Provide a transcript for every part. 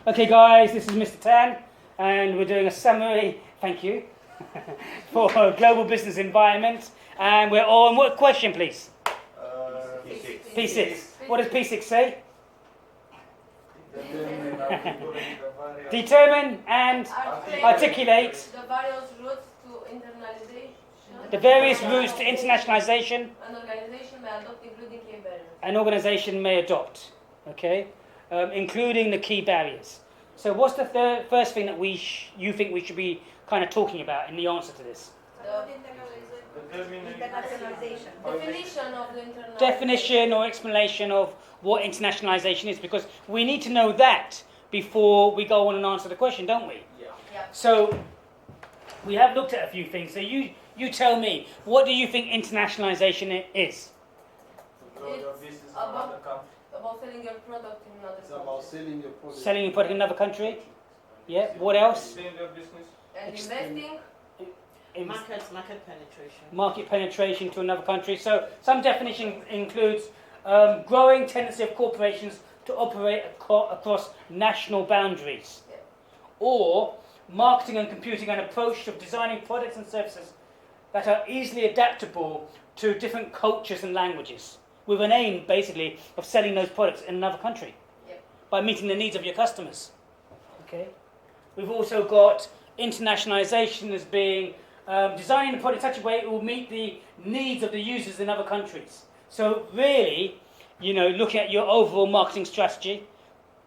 Okay guys, this is Mr. Tan, and we're doing a summary, thank you, for global business environment, and we're on, what question please? P6. P6. What does P6 say? Determine and articulate the various routes to internalization. the various routes to internationalization An organization may adopt, including key barriers. an organization may adopt, okay, including the key barriers. So what's the first thing that you think we should be kind of talking about in the answer to this? Internationalization. Definition of the internationalization. Definition or explanation of what internationalization is, because we need to know that before we go on and answer the question, don't we? Yeah. So we have looked at a few things. So you tell me, what do you think internationalization is? About selling your product in another It's country. about selling your product. Selling your product in another country? Yeah. What else? And investing. Market penetration. Market penetration to another country. So some definition includes growing tendency of corporations to operate across national boundaries, Yeah. or marketing and computing an approach of designing products and services that are easily adaptable to different cultures and languages, with an aim basically of selling those products in another country, Yeah. by meeting the needs of your customers. Okay. We've also got internationalization as being designing the product in such a way it will meet the needs of the users in other countries. So really, looking at your overall marketing strategy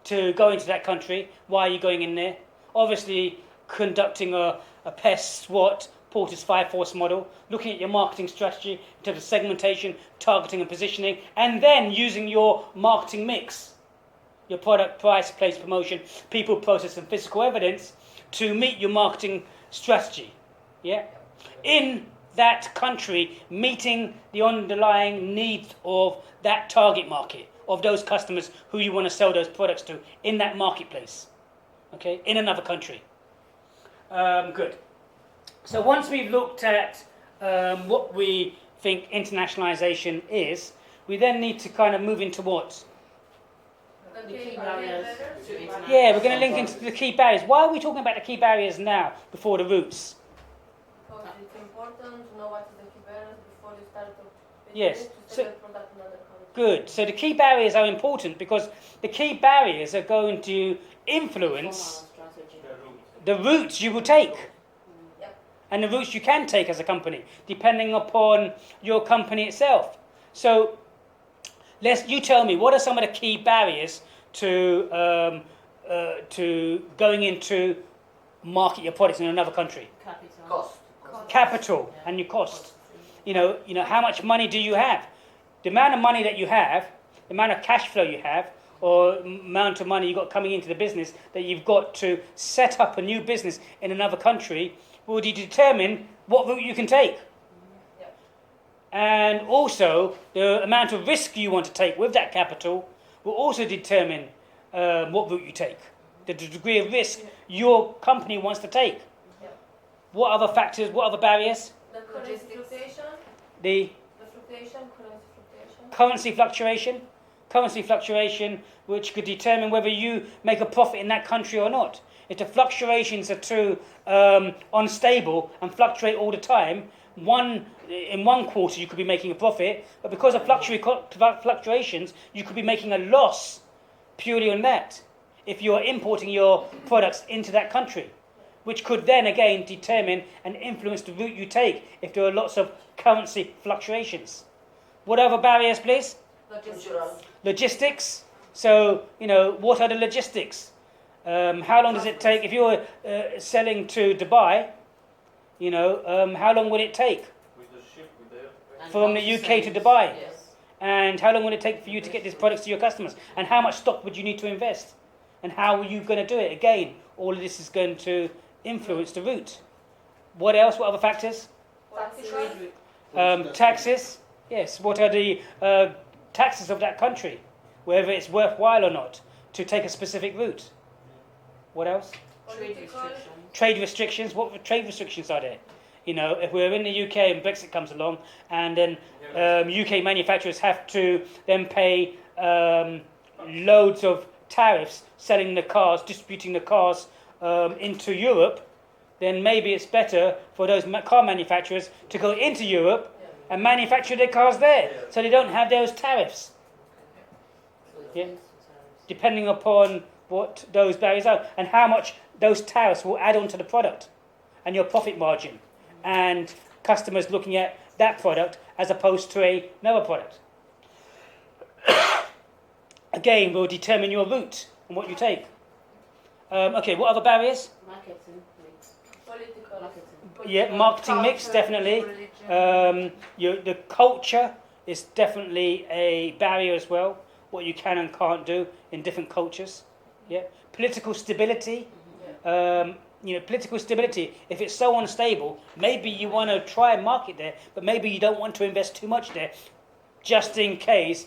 to go into that country. Why are you going in there? Obviously, conducting a PEST, SWOT, Porter's 5-Force model, looking at your marketing strategy in terms of segmentation, targeting and positioning, and then using your marketing mix, your product, price, place, promotion, people, process, and physical evidence to meet your marketing strategy. Yeah? In that country, meeting the underlying needs of that target market, of those customers who you want to sell those products to in that marketplace. Okay? In another country. Good. So once we've looked at what we think internationalization is, we then need to kind of move into what? The key barriers to international. Yeah, we're going to link into the key barriers. Why are we talking about the key barriers now, before the routes? Because it's important to know what is the key barriers before you start to Yes, to so- sell your product in other countries. Good. So the key barriers are important because the key barriers are going to influence the routes you will take. Yep. And the routes you can take as a company, depending upon your company itself. So you tell me, what are some of the key barriers to going into market your products in another country? Capital and your cost. How much money do you have? The amount of money that you have, the amount of cash flow you have, or amount of money you've got coming into the business that you've got to set up a new business in another country will determine what route you can take. Yep. And also, the amount of risk you want to take with that capital will also determine what route you take. The degree of risk your company wants to take. Yep. What other factors, what other barriers? The currency fluctuation. The Currency fluctuation. currency fluctuation, which could determine whether you make a profit in that country or not. If the fluctuations are too unstable and fluctuate all the time, in one quarter you could be making a profit, but because of fluctuations, you could be making a loss purely on that if you're importing your products into that country, which could then again determine and influence the route you take if there are lots of currency fluctuations. What other barriers, please? Logistics. So, what are the logistics? How long does it take? If you're selling to Dubai, how long would it take from the UK to Dubai? Yes. And how long would it take for you to get these products to your customers? And how much stock would you need to invest? And how are you going to do it? Again, all of this is going to influence the route. What else? What other factors? Taxes. Yes. What are the taxes of that country? Whether it's worthwhile or not to take a specific route. What else? Trade restrictions. Trade restrictions. What trade restrictions are there? If we're in the UK and Brexit comes along, and then UK manufacturers have to then pay loads of tariffs selling the cars, distributing the cars into Europe, then maybe it's better for those car manufacturers to go into Europe and manufacture their cars there, so they don't have those tariffs. Yeah. Depending upon what those barriers are and how much those tariffs will add on to the product and your profit margin, and customers looking at that product as opposed to another product. Again, will determine your route and what you take. Okay, what other barriers? Marketing mix. Political. Marketing. Yeah, marketing mix, Culture, definitely. religion. The culture is definitely a barrier as well. What you can and can't do in different cultures. Yeah, political stability. Political stability. If it's so unstable, maybe you want to try and market there, but maybe you don't want to invest too much there, just in case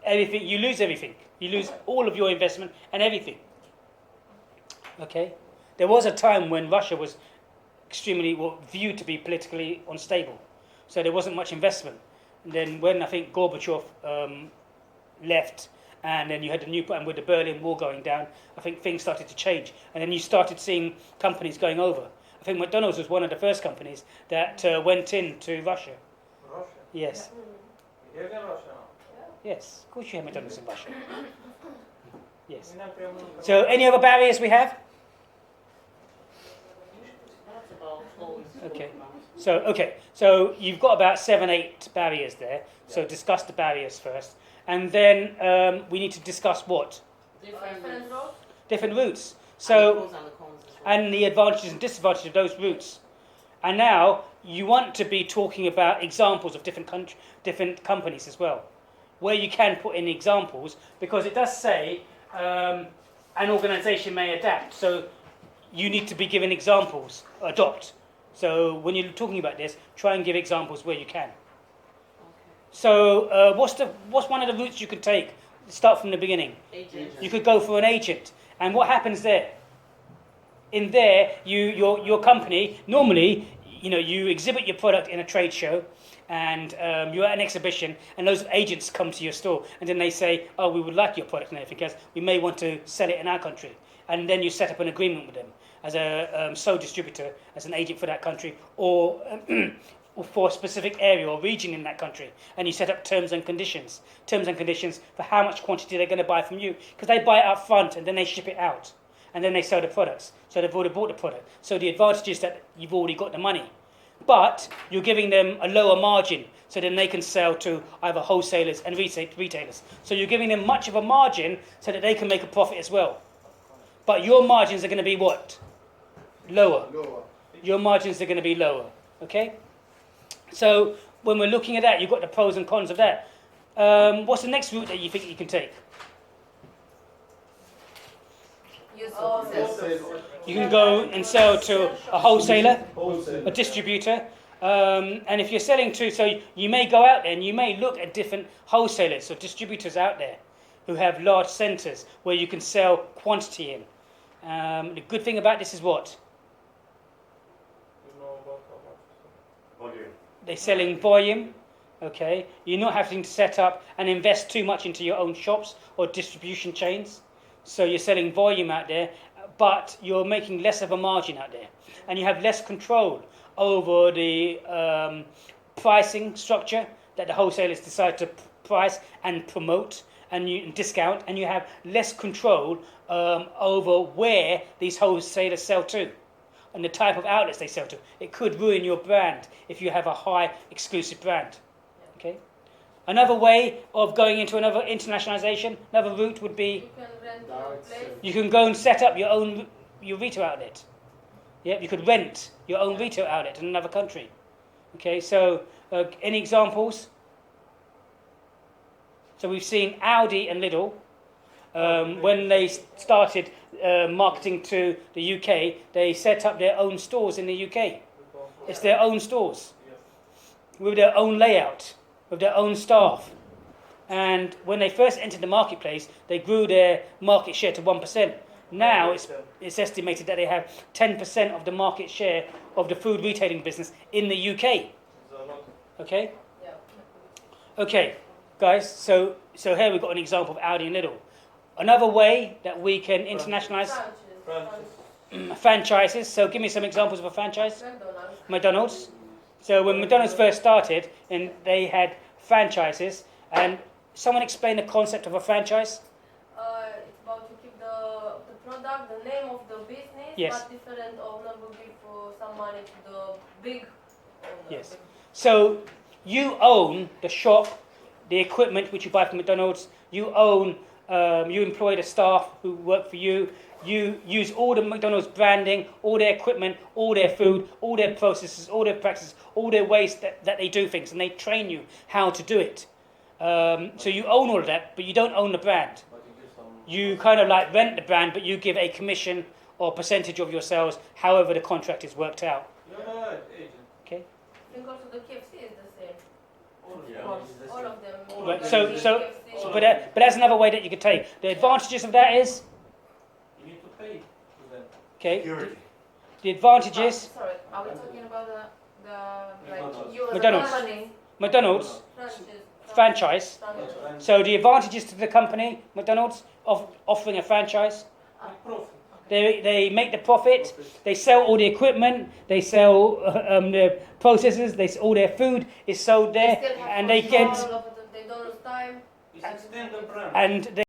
everything you lose everything. You lose all of your investment and everything. Okay, there was a time when Russia was extremely viewed to be politically unstable, so there wasn't much investment. And then when I think Gorbachev left, and then you had the new, and with the Berlin Wall going down, I think things started to change, and then you started seeing companies going over. I think McDonald's was one of the first companies that went into Russia. Russia? Yes, You have in Russia now? yes, of course you have McDonald's in Russia. Yes. We have Germany. So any other barriers we have? That's about always. Okay. So you've got about 7-8 barriers there. So discuss the barriers first, and then we need to discuss what Different roads. different routes. and the So pros and the cons as well. and the advantages and disadvantages of those routes. And now you want to be talking about examples of different companies as well, where you can put in examples, because it does say an organisation may adapt. So you need to be given examples, adopt. So when you're talking about this, try and give examples where you can. So what's one of the routes you could take? Start from the beginning. Agents. You could go for an agent. And what happens there? In there, your company, normally, you exhibit your product in a trade show, and you're at an exhibition, and those agents come to your store, and then they say, oh, we would like your product and everything else. We may want to sell it in our country. And then you set up an agreement with them as a sole distributor, as an agent for that country, or for a specific area or region in that country, and you set up terms and conditions for how much quantity they're going to buy from you, because they buy it up front and then they ship it out, and then they sell the products. So they've already bought the product. So the advantage is that you've already got the money, but you're giving them a lower margin, so then they can sell to either wholesalers and retailers. So you're giving them much of a margin so that they can make a profit as well. But your margins are going to be what? Lower. Your margins are going to be lower. Okay? So when we're looking at that, you've got the pros and cons of that. What's the next route that you think you can take? You can go and sell to a wholesaler, a distributor. And if you're selling to, so you may go out there and you may look at different wholesalers or distributors out there who have large centres where you can sell quantity in. The good thing about this is what? You know about how much? They're selling volume, okay? You're not having to set up and invest too much into your own shops or distribution chains. So you're selling volume out there, but you're making less of a margin out there. And you have less control over the pricing structure that the wholesalers decide to price and promote and discount, and you have less control over where these wholesalers sell to and the type of outlets they sell to. It could ruin your brand if you have a high exclusive brand. Okay. Another way of going into another internationalization, another route would be You can rent your place. you can go and set up your retail outlet. Yeah, you could rent your own retail outlet in another country. Okay, so any examples? So we've seen Aldi and Lidl. When they started marketing to the UK, they set up their own stores in the UK. It's their own stores with their own layout, with their own staff. And when they first entered the marketplace, they grew their market share to 1%. Now it's estimated that they have 10% of the market share of the food retailing business in the UK. Okay? Yeah. Okay, guys, so here we've got an example of Aldi and Lidl. Another way that we can internationalize franchises. So give me some examples of a franchise. McDonald's. McDonald's. So when McDonald's first started, and they had franchises, and someone explain the concept of a franchise. It's about to keep the product, the name of the business, Yes. but different owner will give some money to the big owner. Yes. So you own the shop, the equipment which you buy from McDonald's. You own, you employ the staff who work for you. You use all the McDonald's branding, all their equipment, all their food, all their processes, all their practices, all their ways that they do things, and they train you how to do it. So you own all of that, but you don't own the brand. You kind of like rent the brand, but you give a commission or percentage of your sales, however the contract is worked out. You're the agent. Okay. I think also the KFC is the same. Yeah. All of them. Right, Burger so- King, so- KFC. But that's another way that you could take. The advantages of that is, You need to pay to them. okay, Security. the advantages, Sorry, are we talking about the McDonald's. you as McDonald's. a company? McDonald's Franchise. franchise. So the advantages to the company, McDonald's, offering a franchise, With profit. they make the profit, they sell all the equipment, they sell the processes, all their food is sold there, They still have and they get, control of the McDonald's time. It's extend the brand. and they